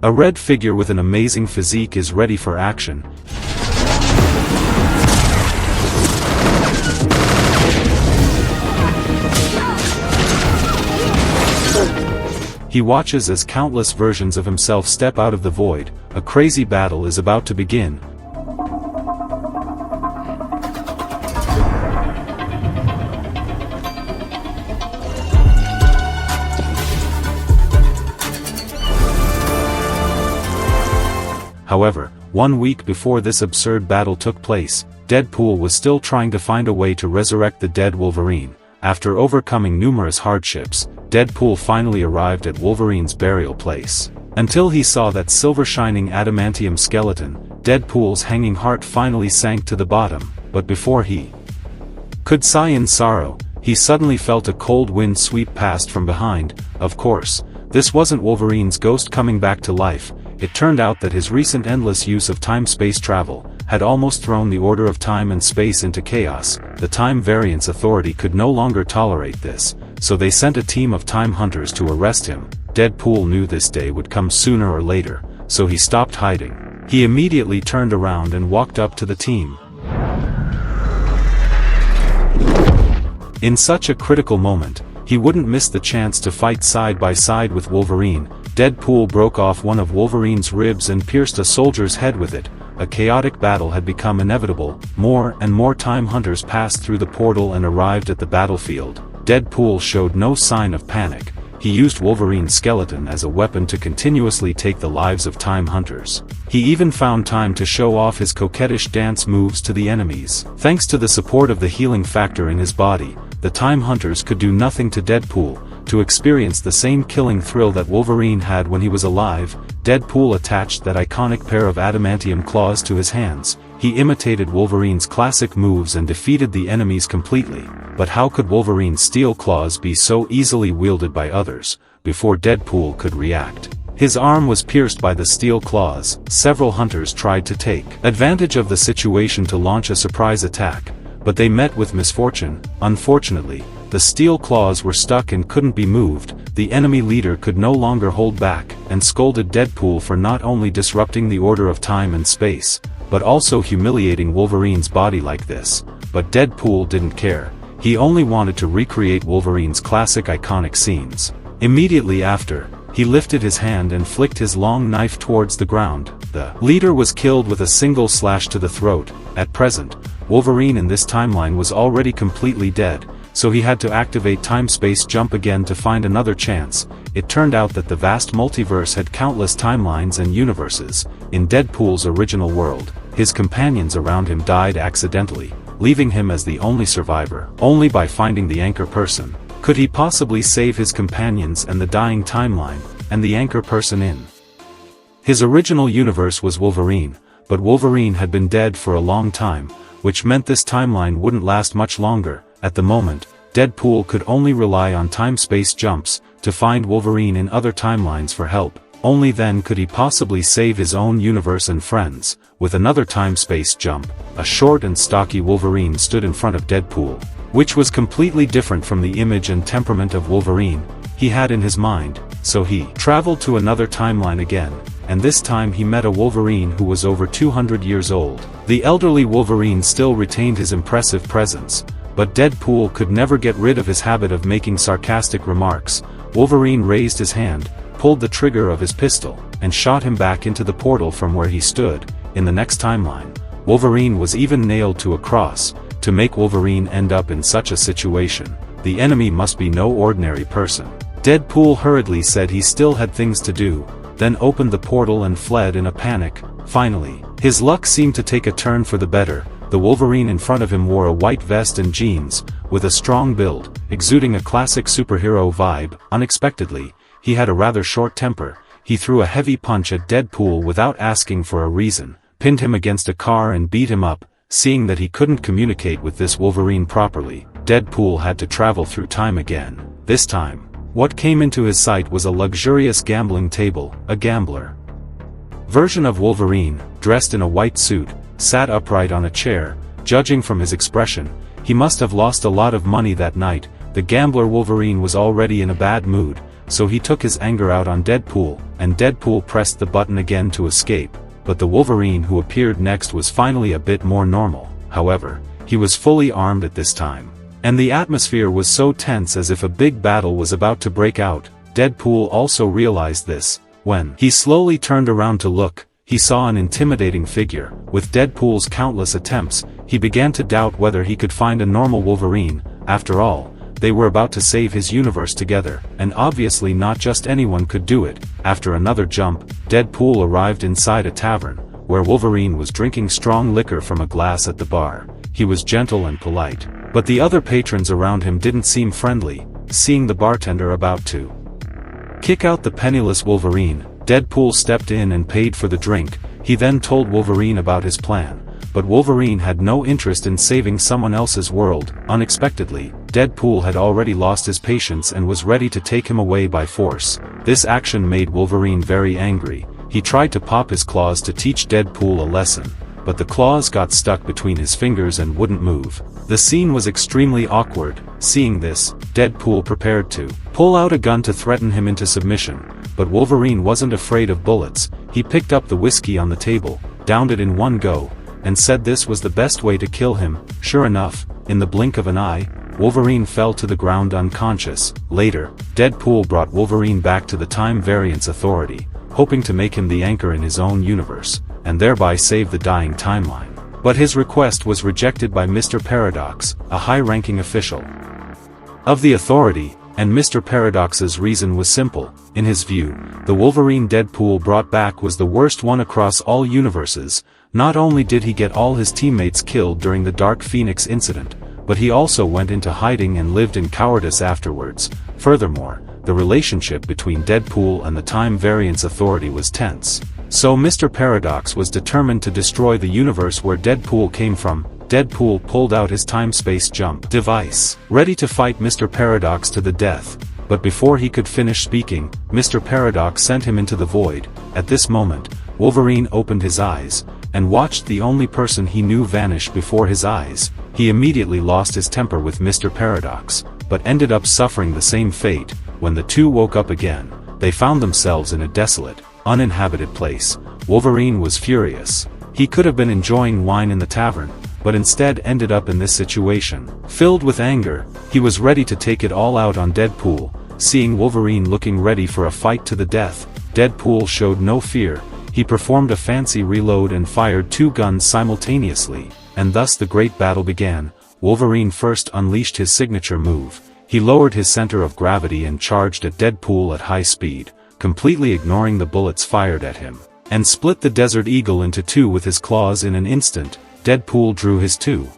A red figure with an amazing physique is ready for action. He watches as countless versions of himself step out of the void. A crazy battle is about to begin. However, 1 week before this absurd battle took place, Deadpool was still trying to find a way to resurrect the dead Wolverine. After overcoming numerous hardships, Deadpool finally arrived at Wolverine's burial place. Until he saw that silver-shining adamantium skeleton, Deadpool's hanging heart finally sank to the bottom, but before he could sigh in sorrow, he suddenly felt a cold wind sweep past from behind. Of course, this wasn't Wolverine's ghost coming back to life. It turned out that his recent endless use of time-space travel had almost thrown the order of time and space into chaos. The Time Variance Authority could no longer tolerate this, so they sent a team of time hunters to arrest him. Deadpool knew this day would come sooner or later, so he stopped hiding. He immediately turned around and walked up to the team. In such a critical moment, he wouldn't miss the chance to fight side by side with Wolverine. Deadpool broke off one of Wolverine's ribs and pierced a soldier's head with it. A chaotic battle had become inevitable. More and more time hunters passed through the portal and arrived at the battlefield. Deadpool showed no sign of panic. He used Wolverine's skeleton as a weapon to continuously take the lives of time hunters. He even found time to show off his coquettish dance moves to the enemies. Thanks to the support of the healing factor in his body, the time hunters could do nothing to Deadpool. To experience the same killing thrill that Wolverine had when he was alive, Deadpool attached that iconic pair of adamantium claws to his hands. He imitated Wolverine's classic moves and defeated the enemies completely. But how could Wolverine's steel claws be so easily wielded by others? Before Deadpool could react, his arm was pierced by the steel claws. Several hunters tried to take advantage of the situation to launch a surprise attack, but they met with misfortune. Unfortunately, the steel claws were stuck and couldn't be moved. The enemy leader could no longer hold back, and scolded Deadpool for not only disrupting the order of time and space, but also humiliating Wolverine's body like this. But Deadpool didn't care. He only wanted to recreate Wolverine's classic iconic scenes. Immediately after, he lifted his hand and flicked his long knife towards the ground. The leader was killed with a single slash to the throat. At present, Wolverine in this timeline was already completely dead, so he had to activate time-space jump again to find another chance. It turned out that the vast multiverse had countless timelines and universes. In Deadpool's original world, his companions around him died accidentally, leaving him as the only survivor. Only by finding the anchor person could he possibly save his companions and the dying timeline, and the anchor person in his original universe was Wolverine, but Wolverine had been dead for a long time, which meant this timeline wouldn't last much longer. At the moment, Deadpool could only rely on time-space jumps to find Wolverine in other timelines for help. Only then could he possibly save his own universe and friends. With another time-space jump, a short and stocky Wolverine stood in front of Deadpool, which was completely different from the image and temperament of Wolverine he had in his mind. So he traveled to another timeline again, and this time he met a Wolverine who was over 200 years old. The elderly Wolverine still retained his impressive presence, but Deadpool could never get rid of his habit of making sarcastic remarks. Wolverine raised his hand, pulled the trigger of his pistol, and shot him back into the portal from where he stood. In the next timeline, Wolverine was even nailed to a cross. To make Wolverine end up in such a situation, the enemy must be no ordinary person. Deadpool hurriedly said he still had things to do, then opened the portal and fled in a panic. Finally, his luck seemed to take a turn for the better. The Wolverine in front of him wore a white vest and jeans, with a strong build, exuding a classic superhero vibe. Unexpectedly, he had a rather short temper. He threw a heavy punch at Deadpool without asking for a reason, pinned him against a car and beat him up. Seeing that he couldn't communicate with this Wolverine properly, Deadpool had to travel through time again. This time, what came into his sight was a luxurious gambling table. A gambler version of Wolverine, dressed in a white suit, sat upright on a chair. Judging from his expression, he must have lost a lot of money that night. The gambler Wolverine was already in a bad mood, so he took his anger out on Deadpool, and Deadpool pressed the button again to escape, but the Wolverine who appeared next was finally a bit more normal. However, he was fully armed at this time. And the atmosphere was so tense as if a big battle was about to break out. Deadpool also realized this. When he slowly turned around to look, he saw an intimidating figure. With Deadpool's countless attempts, he began to doubt whether he could find a normal Wolverine. After all, they were about to save his universe together, and obviously not just anyone could do it. After another jump, Deadpool arrived inside a tavern, where Wolverine was drinking strong liquor from a glass at the bar. He was gentle and polite, but the other patrons around him didn't seem friendly. Seeing the bartender about to kick out the penniless Wolverine, Deadpool stepped in and paid for the drink. He then told Wolverine about his plan, but Wolverine had no interest in saving someone else's world. Unexpectedly, Deadpool had already lost his patience and was ready to take him away by force. This action made Wolverine very angry. He tried to pop his claws to teach Deadpool a lesson, but the claws got stuck between his fingers and wouldn't move. The scene was extremely awkward. Seeing this, Deadpool prepared to pull out a gun to threaten him into submission, but Wolverine wasn't afraid of bullets. He picked up the whiskey on the table, downed it in one go, and said this was the best way to kill him. Sure enough, in the blink of an eye, Wolverine fell to the ground unconscious. Later, Deadpool brought Wolverine back to the Time Variance Authority, hoping to make him the anchor in his own universe, and thereby save the dying timeline. But his request was rejected by Mr. Paradox, a high-ranking official of the Authority, and Mr. Paradox's reason was simple. In his view, the Wolverine Deadpool brought back was the worst one across all universes. Not only did he get all his teammates killed during the Dark Phoenix incident, but he also went into hiding and lived in cowardice afterwards. Furthermore, the relationship between Deadpool and the Time Variance Authority was tense. So Mr. Paradox was determined to destroy the universe where Deadpool came from. Deadpool pulled out his time-space jump device, ready to fight Mr. Paradox to the death. But before he could finish speaking, Mr. Paradox sent him into the void. At this moment, Wolverine opened his eyes, and watched the only person he knew vanish before his eyes. He immediately lost his temper with Mr. Paradox, but ended up suffering the same fate. When the two woke up again, they found themselves in a desolate, uninhabited place. Wolverine was furious. He could have been enjoying wine in the tavern, but instead ended up in this situation. Filled with anger, he was ready to take it all out on Deadpool. Seeing Wolverine looking ready for a fight to the death, Deadpool showed no fear. He performed a fancy reload and fired two guns simultaneously, and thus the great battle began. Wolverine first unleashed his signature move. He lowered his center of gravity and charged at Deadpool at high speed, completely ignoring the bullets fired at him, and split the Desert Eagle into two with his claws in an instant. Deadpool drew his two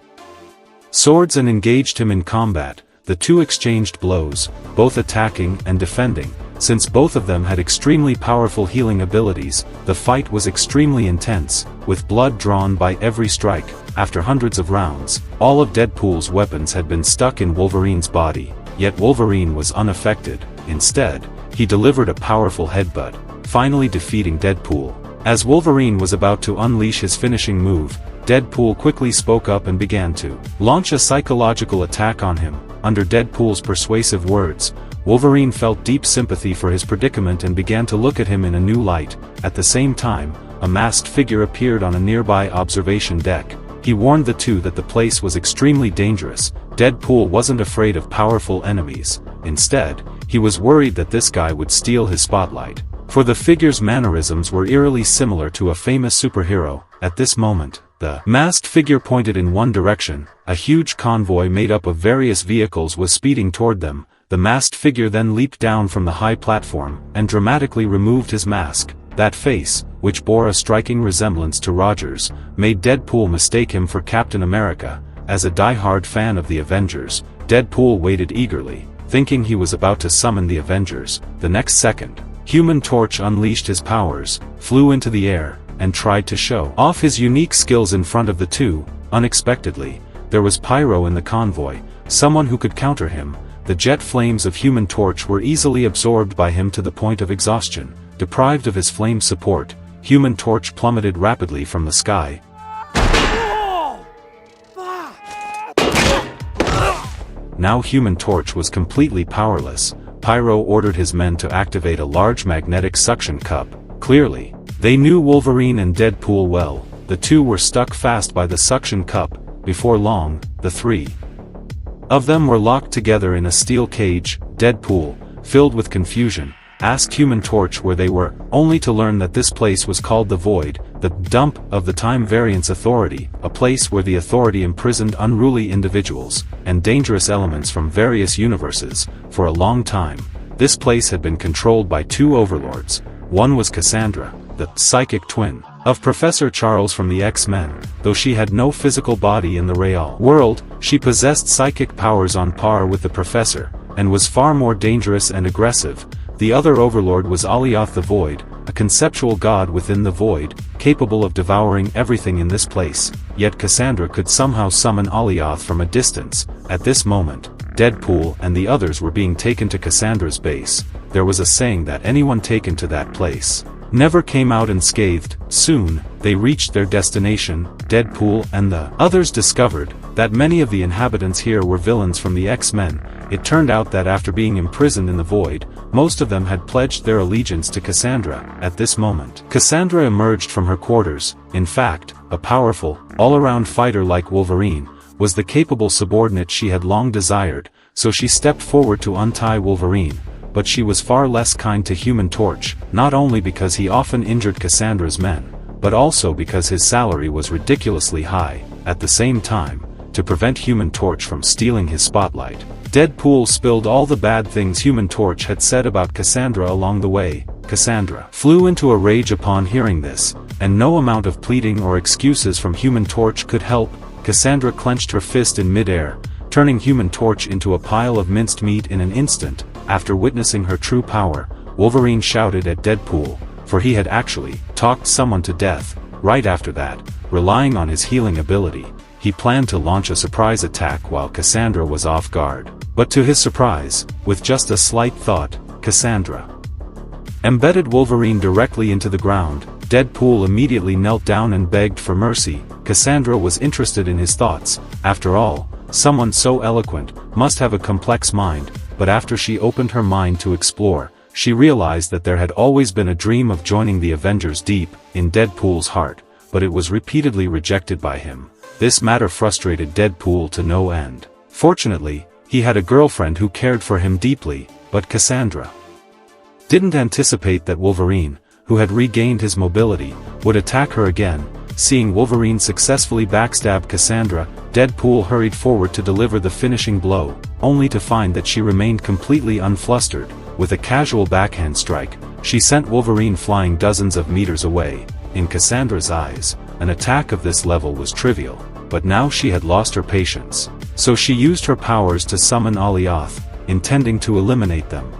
swords and engaged him in combat. The two exchanged blows, both attacking and defending. Since both of them had extremely powerful healing abilities, the fight was extremely intense, with blood drawn by every strike. After hundreds of rounds, all of Deadpool's weapons had been stuck in Wolverine's body, yet Wolverine was unaffected. Instead, he delivered a powerful headbutt, finally defeating Deadpool. As Wolverine was about to unleash his finishing move, Deadpool quickly spoke up and began to launch a psychological attack on him. Under Deadpool's persuasive words, Wolverine felt deep sympathy for his predicament and began to look at him in a new light. At the same time, a masked figure appeared on a nearby observation deck. He warned the two that the place was extremely dangerous. Deadpool wasn't afraid of powerful enemies. Instead, he was worried that this guy would steal his spotlight, for the figure's mannerisms were eerily similar to a famous superhero. At this moment, the masked figure pointed in one direction. A huge convoy made up of various vehicles was speeding toward them. The masked figure then leaped down from the high platform, and dramatically removed his mask. That face, which bore a striking resemblance to Roger's, made Deadpool mistake him for Captain America. As a die-hard fan of the Avengers, Deadpool waited eagerly, thinking he was about to summon the Avengers. The next second, Human Torch unleashed his powers, flew into the air, and tried to show off his unique skills in front of the two. Unexpectedly, there was Pyro in the convoy, someone who could counter him. The jet flames of Human Torch were easily absorbed by him to the point of exhaustion. Deprived of his flame support, Human Torch plummeted rapidly from the sky. Now Human Torch was completely powerless, Pyro ordered his men to activate a large magnetic suction cup. Clearly, they knew Wolverine and Deadpool well. The two were stuck fast by the suction cup. Before long, the three of them were locked together in a steel cage. Deadpool, filled with confusion, asked Human Torch where they were, only to learn that this place was called the Void, the dump of the Time Variance Authority, a place where the Authority imprisoned unruly individuals and dangerous elements from various universes. For a long time, this place had been controlled by two overlords. One was Cassandra, the psychic twin of Professor Charles from the X-Men. Though she had no physical body in the real world, she possessed psychic powers on par with the Professor, and was far more dangerous and aggressive. The other overlord was Alioth the Void, a conceptual god within the Void, capable of devouring everything in this place. Yet Cassandra could somehow summon Alioth from a distance. At this moment, Deadpool and the others were being taken to Cassandra's base. There was a saying that anyone taken to that place never came out unscathed. Soon, they reached their destination. Deadpool and the others discovered that many of the inhabitants here were villains from the X-Men. It turned out that after being imprisoned in the Void, most of them had pledged their allegiance to Cassandra. At this moment, Cassandra emerged from her quarters. In fact, a powerful, all-around fighter like Wolverine was the capable subordinate she had long desired, so she stepped forward to untie Wolverine. But she was far less kind to Human Torch, not only because he often injured Cassandra's men, but also because his salary was ridiculously high. At the same time, to prevent Human Torch from stealing his spotlight, Deadpool spilled all the bad things Human Torch had said about Cassandra along the way. Cassandra flew into a rage upon hearing this, and no amount of pleading or excuses from Human Torch could help. Cassandra clenched her fist in midair, turning Human Torch into a pile of minced meat in an instant. After witnessing her true power, Wolverine shouted at Deadpool, for he had actually talked someone to death. Right after that, relying on his healing ability, he planned to launch a surprise attack while Cassandra was off guard. But to his surprise, with just a slight thought, Cassandra embedded Wolverine directly into the ground. Deadpool immediately knelt down and begged for mercy. Cassandra was interested in his thoughts. After all, someone so eloquent must have a complex mind. But after she opened her mind to explore, she realized that there had always been a dream of joining the Avengers deep in Deadpool's heart, but it was repeatedly rejected by him. This matter frustrated Deadpool to no end. Fortunately, he had a girlfriend who cared for him deeply, but Cassandra didn't anticipate that Wolverine, who had regained his mobility, would attack her again. Seeing Wolverine successfully backstab Cassandra, Deadpool hurried forward to deliver the finishing blow, only to find that she remained completely unflustered. With a casual backhand strike, she sent Wolverine flying dozens of meters away. In Cassandra's eyes, an attack of this level was trivial, but now she had lost her patience. So she used her powers to summon Alioth, intending to eliminate them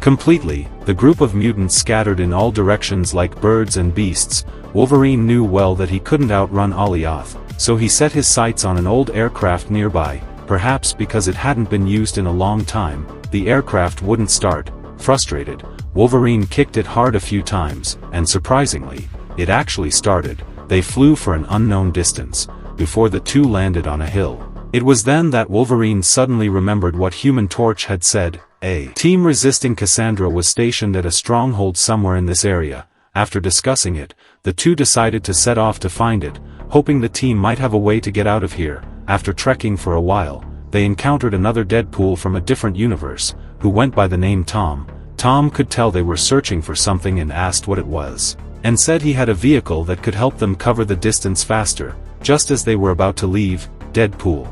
completely. The group of mutants scattered in all directions like birds and beasts. Wolverine knew well that he couldn't outrun Alioth, so he set his sights on an old aircraft nearby. Perhaps because it hadn't been used in a long time, the aircraft wouldn't start. Frustrated, Wolverine kicked it hard a few times, and surprisingly, it actually started. They flew for an unknown distance, before the two landed on a hill. It was then that Wolverine suddenly remembered what Human Torch had said. A team resisting Cassandra was stationed at a stronghold somewhere in this area. After discussing it, the two decided to set off to find it, hoping the team might have a way to get out of here. After trekking for a while, they encountered another Deadpool from a different universe, who went by the name Tom. Tom could tell they were searching for something and asked what it was, and said he had a vehicle that could help them cover the distance faster. Just as they were about to leave, Deadpool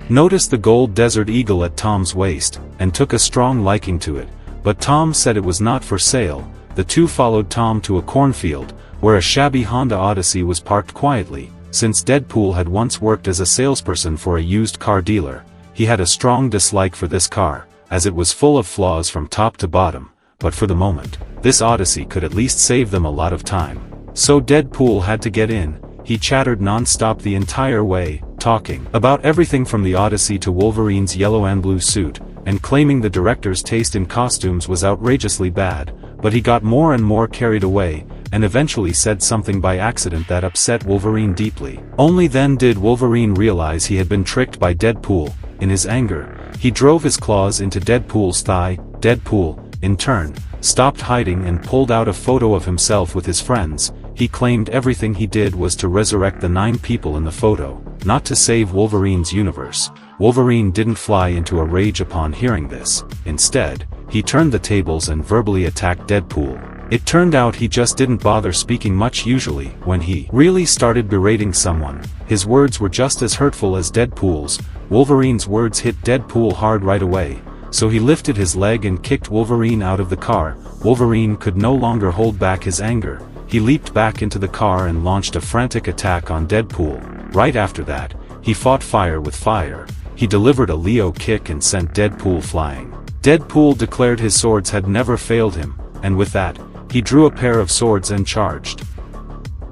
noticed the gold Desert Eagle at Tom's waist, and took a strong liking to it, but Tom said it was not for sale. The two followed Tom to a cornfield, where a shabby Honda Odyssey was parked quietly. Since Deadpool had once worked as a salesperson for a used car dealer, he had a strong dislike for this car, as it was full of flaws from top to bottom. But for the moment, this Odyssey could at least save them a lot of time. So Deadpool had to get in. He chattered non-stop the entire way, talking about everything from the Odyssey to Wolverine's yellow and blue suit, and claiming the director's taste in costumes was outrageously bad. But he got more and more carried away, and eventually said something by accident that upset Wolverine deeply. Only then did Wolverine realize he had been tricked by Deadpool. In his anger, he drove his claws into Deadpool's thigh. Deadpool, in turn, stopped hiding and pulled out a photo of himself with his friends. He claimed everything he did was to resurrect the 9 people in the photo, not to save Wolverine's universe. Wolverine didn't fly into a rage upon hearing this. Instead, he turned the tables and verbally attacked Deadpool. It turned out he just didn't bother speaking much. Usually, when he really started berating someone, his words were just as hurtful as Deadpool's. Wolverine's words hit Deadpool hard right away, so he lifted his leg and kicked Wolverine out of the car. Wolverine could no longer hold back his anger. He leaped back into the car and launched a frantic attack on Deadpool. Right after that, he fought fire with fire. He delivered a Leo kick and sent Deadpool flying. Deadpool declared his swords had never failed him, and with that, he drew a pair of swords and charged.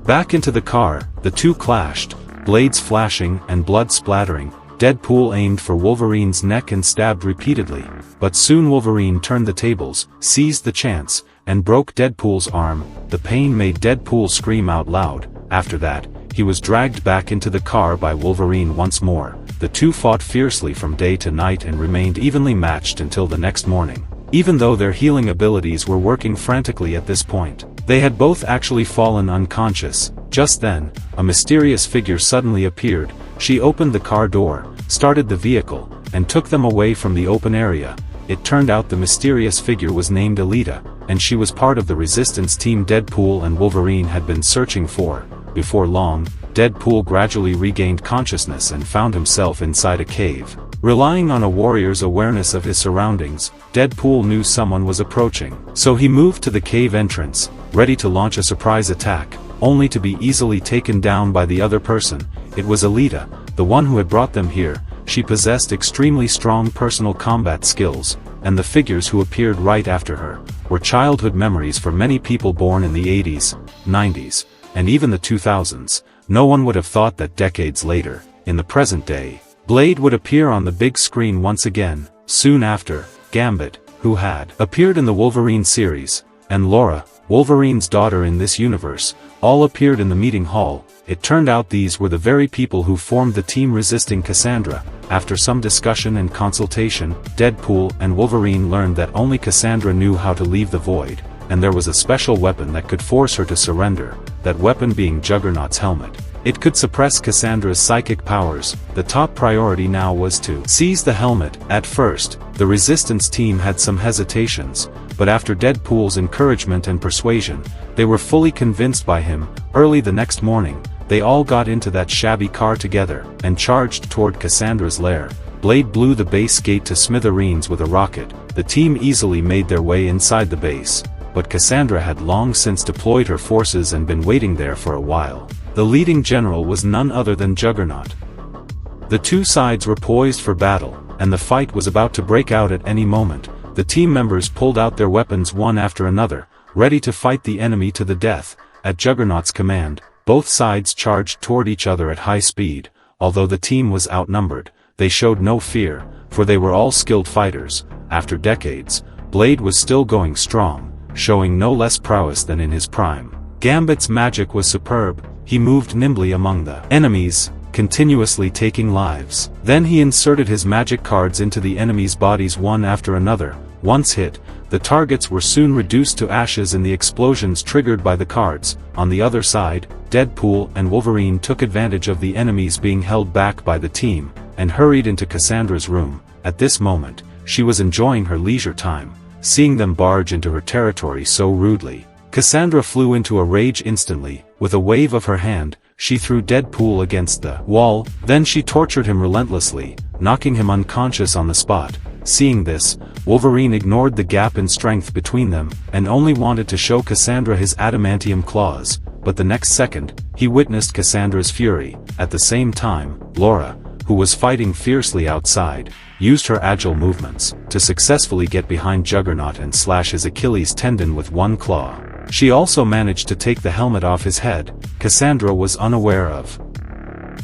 Back into the car, the two clashed, blades flashing and blood splattering. Deadpool aimed for Wolverine's neck and stabbed repeatedly, but soon Wolverine turned the tables, seized the chance, and broke Deadpool's arm. The pain made Deadpool scream out loud. After that, he was dragged back into the car by Wolverine once more. The two fought fiercely from day to night and remained evenly matched until the next morning. Even though their healing abilities were working frantically at this point, they had both actually fallen unconscious. Just then, a mysterious figure suddenly appeared. She opened the car door, started the vehicle, and took them away from the open area. It turned out the mysterious figure was named Alita, and she was part of the resistance team Deadpool and Wolverine had been searching for. Before long, Deadpool gradually regained consciousness and found himself inside a cave. Relying on a warrior's awareness of his surroundings, Deadpool knew someone was approaching. So he moved to the cave entrance, ready to launch a surprise attack, only to be easily taken down by the other person. It was Alita, the one who had brought them here. She possessed extremely strong personal combat skills, and the figures who appeared right after her were childhood memories for many people born in the 80s, 90s, and even the 2000s. No one would have thought that decades later, in the present day, Blade would appear on the big screen once again. Soon after, Gambit, who had appeared in the Wolverine series, and Laura, Wolverine's daughter in this universe, all appeared in the meeting hall. It turned out these were the very people who formed the team resisting Cassandra. After some discussion and consultation, Deadpool and Wolverine learned that only Cassandra knew how to leave the void, and there was a special weapon that could force her to surrender, that weapon being Juggernaut's helmet. It could suppress Cassandra's psychic powers. The top priority now was to seize the helmet. At first, the resistance team had some hesitations, but after Deadpool's encouragement and persuasion, they were fully convinced by him. Early the next morning, they all got into that shabby car together, and charged toward Cassandra's lair. Blade blew the base gate to smithereens with a rocket. The team easily made their way inside the base, but Cassandra had long since deployed her forces and been waiting there for a while. The leading general was none other than Juggernaut. The two sides were poised for battle, and the fight was about to break out at any moment. The team members pulled out their weapons one after another, ready to fight the enemy to the death. At Juggernaut's command, both sides charged toward each other at high speed. Although the team was outnumbered, they showed no fear, for they were all skilled fighters. After decades, Blade was still going strong, showing no less prowess than in his prime. Gambit's magic was superb. He moved nimbly among the enemies, continuously taking lives. Then he inserted his magic cards into the enemies' bodies one after another. Once hit, the targets were soon reduced to ashes in the explosions triggered by the cards. On the other side, Deadpool and Wolverine took advantage of the enemies being held back by the team, and hurried into Cassandra's room. At this moment, she was enjoying her leisure time, seeing them barge into her territory so rudely. Cassandra flew into a rage instantly. With a wave of her hand, she threw Deadpool against the wall. Then she tortured him relentlessly, knocking him unconscious on the spot. Seeing this, Wolverine ignored the gap in strength between them, and only wanted to show Cassandra his adamantium claws. But the next second, he witnessed Cassandra's fury. At the same time, Laura, who was fighting fiercely outside, used her agile movements to successfully get behind Juggernaut and slash his Achilles tendon with one claw. She also managed to take the helmet off his head. Cassandra was unaware of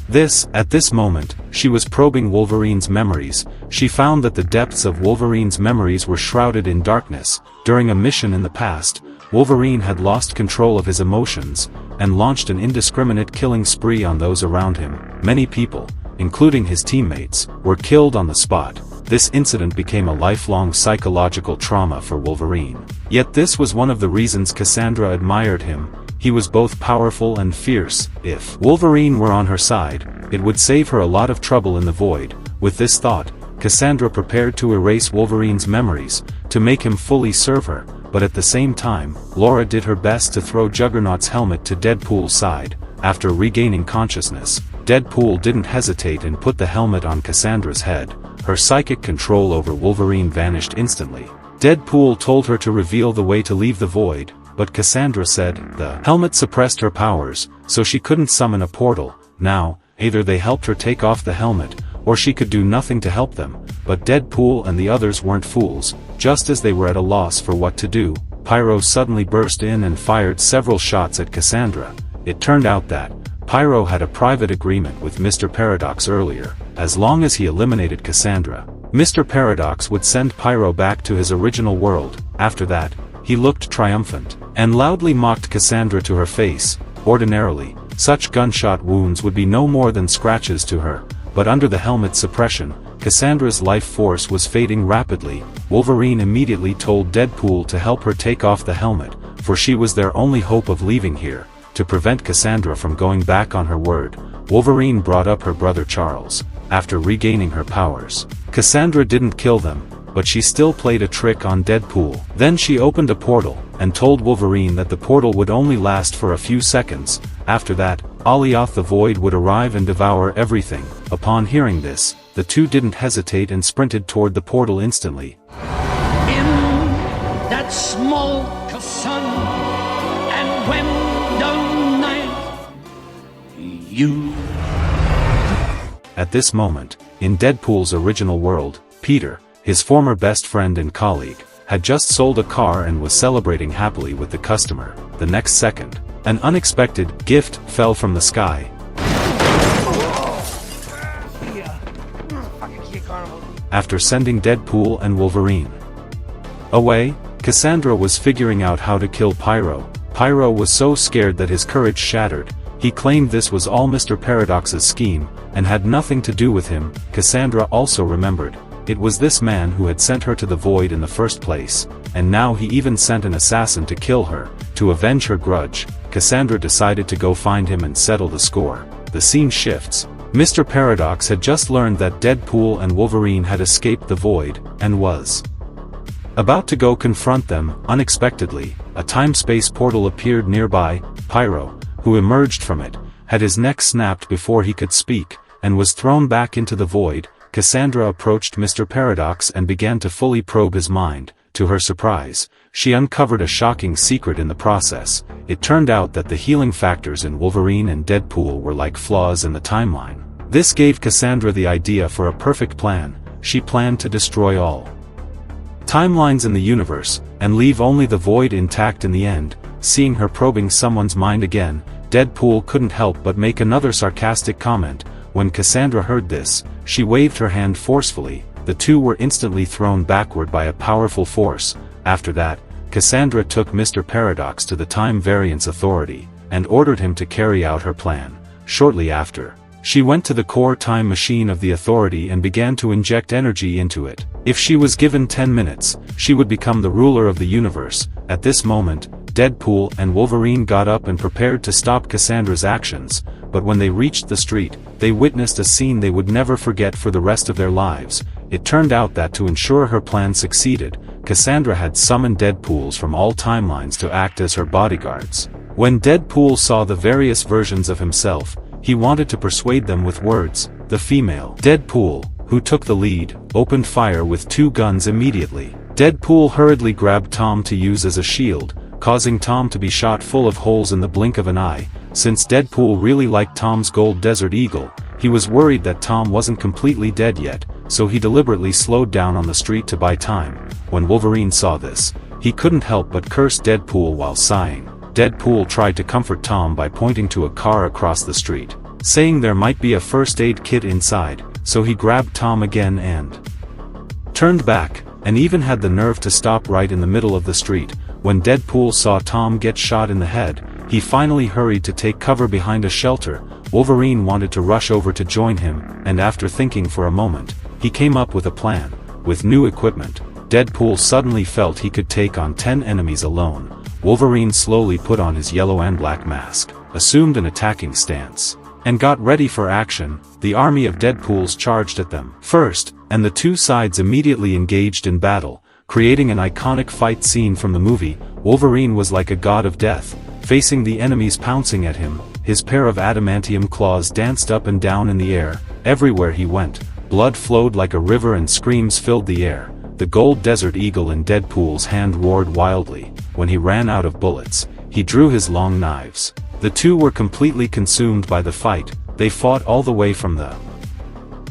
this. At this moment, she was probing Wolverine's memories. She found that the depths of Wolverine's memories were shrouded in darkness. During a mission in the past, Wolverine had lost control of his emotions, and launched an indiscriminate killing spree on those around him. Many people, including his teammates, were killed on the spot. This incident became a lifelong psychological trauma for Wolverine. Yet this was one of the reasons Cassandra admired him. He was both powerful and fierce. If Wolverine were on her side, it would save her a lot of trouble in the void. With this thought, Cassandra prepared to erase Wolverine's memories, to make him fully serve her, but at the same time, Laura did her best to throw Juggernaut's helmet to Deadpool's side. After regaining consciousness, Deadpool didn't hesitate and put the helmet on Cassandra's head. Her psychic control over Wolverine vanished instantly. Deadpool told her to reveal the way to leave the void, but Cassandra said the helmet suppressed her powers, so she couldn't summon a portal. Now, either they helped her take off the helmet, or she could do nothing to help them. But Deadpool and the others weren't fools. Just as they were at a loss for what to do, Pyro suddenly burst in and fired several shots at Cassandra. It turned out that Pyro had a private agreement with Mr. Paradox earlier. As long as he eliminated Cassandra, Mr. Paradox would send Pyro back to his original world. After that, he looked triumphant, and loudly mocked Cassandra to her face. Ordinarily, such gunshot wounds would be no more than scratches to her, but under the helmet's suppression, Cassandra's life force was fading rapidly. Wolverine immediately told Deadpool to help her take off the helmet, for she was their only hope of leaving here. To prevent Cassandra from going back on her word, Wolverine brought up her brother Charles. After regaining her powers, Cassandra didn't kill them, but she still played a trick on Deadpool. Then she opened a portal, and told Wolverine that the portal would only last for a few seconds. After that, Alioth the Void would arrive and devour everything. Upon hearing this, the two didn't hesitate and sprinted toward the portal instantly. In that small sun, and when the night, you... At this moment, in Deadpool's original world, Peter, his former best friend and colleague, had just sold a car and was celebrating happily with the customer. The next second, an unexpected gift fell from the sky. After sending Deadpool and Wolverine away, Cassandra was figuring out how to kill Pyro. Pyro was so scared that his courage shattered. He claimed this was all Mr. Paradox's scheme, and had nothing to do with him. Cassandra also remembered. It was this man who had sent her to the void in the first place, and now he even sent an assassin to kill her. To avenge her grudge, Cassandra decided to go find him and settle the score. The scene shifts. Mr. Paradox had just learned that Deadpool and Wolverine had escaped the void, and was about to go confront them. Unexpectedly, a time-space portal appeared nearby. Pyro, who emerged from it, had his neck snapped before he could speak, and was thrown back into the void. Cassandra approached Mr. Paradox and began to fully probe his mind. To her surprise, she uncovered a shocking secret in the process. It turned out that the healing factors in Wolverine and Deadpool were like flaws in the timeline. This gave Cassandra the idea for a perfect plan. She planned to destroy all timelines in the universe, and leave only the void intact in the end. Seeing her probing someone's mind again, Deadpool couldn't help but make another sarcastic comment. When Cassandra heard this, she waved her hand forcefully. The two were instantly thrown backward by a powerful force. After that, Cassandra took Mr. Paradox to the Time Variance Authority, and ordered him to carry out her plan. Shortly after, she went to the core time machine of the Authority and began to inject energy into it. If she was given 10 minutes, she would become the ruler of the universe. At this moment, Deadpool and Wolverine got up and prepared to stop Cassandra's actions, but when they reached the street, they witnessed a scene they would never forget for the rest of their lives. It turned out that to ensure her plan succeeded, Cassandra had summoned Deadpools from all timelines to act as her bodyguards. When Deadpool saw the various versions of himself, he wanted to persuade them with words. The female Deadpool, who took the lead, opened fire with 2 guns immediately. Deadpool hurriedly grabbed Tom to use as a shield, causing Tom to be shot full of holes in the blink of an eye. Since Deadpool really liked Tom's gold Desert Eagle, he was worried that Tom wasn't completely dead yet, so he deliberately slowed down on the street to buy time. When Wolverine saw this, he couldn't help but curse Deadpool while sighing. Deadpool tried to comfort Tom by pointing to a car across the street, saying there might be a first aid kit inside, so he grabbed Tom again and turned back, and even had the nerve to stop right in the middle of the street. When Deadpool saw Tom get shot in the head, he finally hurried to take cover behind a shelter. Wolverine wanted to rush over to join him, and after thinking for a moment, he came up with a plan. With new equipment, Deadpool suddenly felt he could take on 10 enemies alone. Wolverine slowly put on his yellow and black mask, assumed an attacking stance, and got ready for action. The army of Deadpools charged at them first, and the two sides immediately engaged in battle, creating an iconic fight scene from the movie. Wolverine was like a god of death, facing the enemies pouncing at him. His pair of adamantium claws danced up and down in the air. Everywhere he went, blood flowed like a river and screams filled the air. The gold desert eagle in Deadpool's hand roared wildly. When he ran out of bullets, he drew his long knives. The two were completely consumed by the fight. They fought all the way from the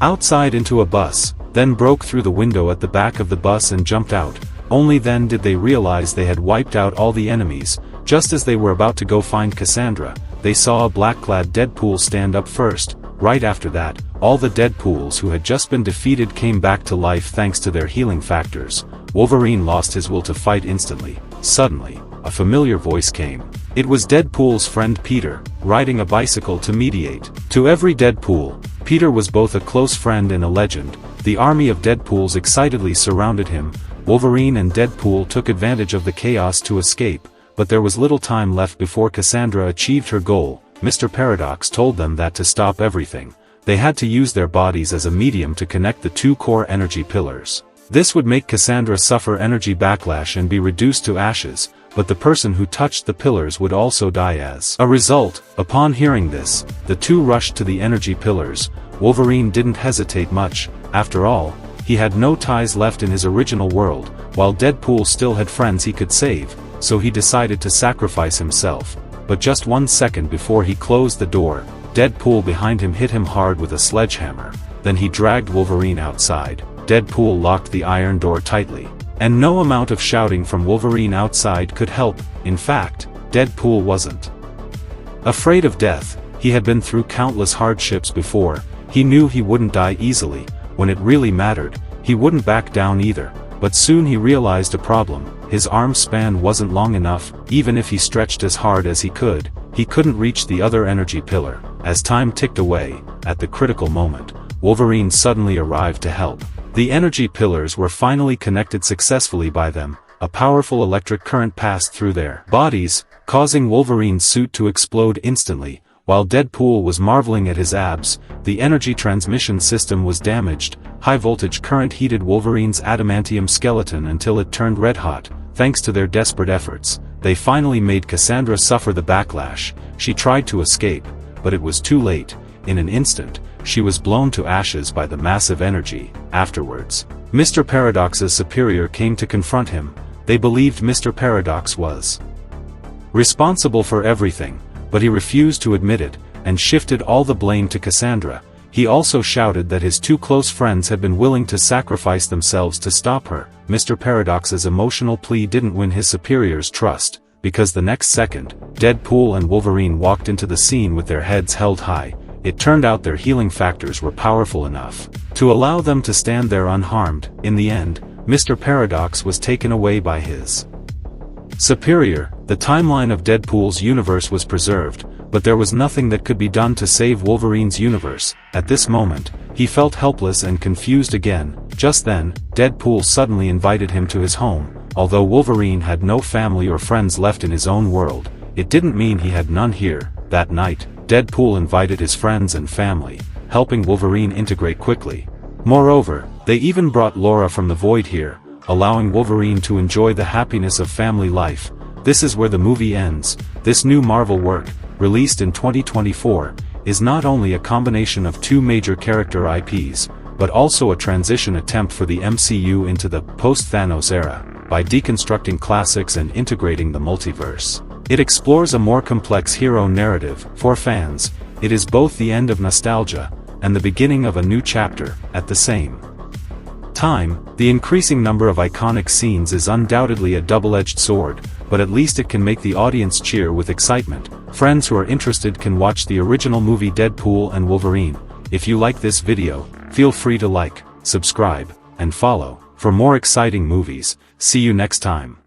outside into a bus, then broke through the window at the back of the bus and jumped out. Only then did they realize they had wiped out all the enemies. Just as they were about to go find Cassandra, they saw a black-clad Deadpool stand up first. Right after that, all the Deadpools who had just been defeated came back to life thanks to their healing factors. Wolverine lost his will to fight instantly. Suddenly, a familiar voice came. It was Deadpool's friend Peter, riding a bicycle to mediate. To every Deadpool, Peter was both a close friend and a legend. The army of Deadpools excitedly surrounded him. Wolverine and Deadpool took advantage of the chaos to escape, but there was little time left before Cassandra achieved her goal. Mr. Paradox told them that to stop everything, they had to use their bodies as a medium to connect the two core energy pillars. This would make Cassandra suffer energy backlash and be reduced to ashes, but the person who touched the pillars would also die as a result. Upon hearing this, the two rushed to the energy pillars. Wolverine didn't hesitate much. After all, he had no ties left in his original world, while Deadpool still had friends he could save, so he decided to sacrifice himself. But just 1 second before he closed the door, Deadpool behind him hit him hard with a sledgehammer. Then he dragged Wolverine outside. Deadpool locked the iron door tightly, and no amount of shouting from Wolverine outside could help. In fact, Deadpool wasn't afraid of death. He had been through countless hardships before. He knew he wouldn't die easily. When it really mattered, he wouldn't back down either. But soon he realized a problem. His arm span wasn't long enough. Even if he stretched as hard as he couldn't reach the other energy pillar. As time ticked away, at the critical moment, Wolverine suddenly arrived to help. The energy pillars were finally connected successfully by them. A powerful electric current passed through their bodies, causing Wolverine's suit to explode instantly. While Deadpool was marveling at his abs, the energy transmission system was damaged. High-voltage current heated Wolverine's adamantium skeleton until it turned red-hot. Thanks to their desperate efforts, they finally made Cassandra suffer the backlash. She tried to escape, but it was too late. In an instant, she was blown to ashes by the massive energy. Afterwards, Mr. Paradox's superior came to confront him. They believed Mr. Paradox was responsible for everything, but he refused to admit it, and shifted all the blame to Cassandra. He also shouted that his two close friends had been willing to sacrifice themselves to stop her. Mr. Paradox's emotional plea didn't win his superior's trust, because the next second, Deadpool and Wolverine walked into the scene with their heads held high. It turned out their healing factors were powerful enough to allow them to stand there unharmed. In the end, Mr. Paradox was taken away by his superior. The timeline of Deadpool's universe was preserved, but there was nothing that could be done to save Wolverine's universe. At this moment, he felt helpless and confused again. Just then, Deadpool suddenly invited him to his home. Although Wolverine had no family or friends left in his own world, it didn't mean he had none here. That night, Deadpool invited his friends and family, helping Wolverine integrate quickly. Moreover, they even brought Laura from the Void here, allowing Wolverine to enjoy the happiness of family life. This is where the movie ends. This new Marvel work, released in 2024, is not only a combination of two major character IPs, but also a transition attempt for the MCU into the post-Thanos era. By deconstructing classics and integrating the multiverse, it explores a more complex hero narrative. For fans, it is both the end of nostalgia and the beginning of a new chapter. At the same time, the increasing number of iconic scenes is undoubtedly a double-edged sword, but at least it can make the audience cheer with excitement. Friends who are interested can watch the original movie Deadpool and Wolverine. If you like this video, feel free to like, subscribe, and follow for more exciting movies. See you next time.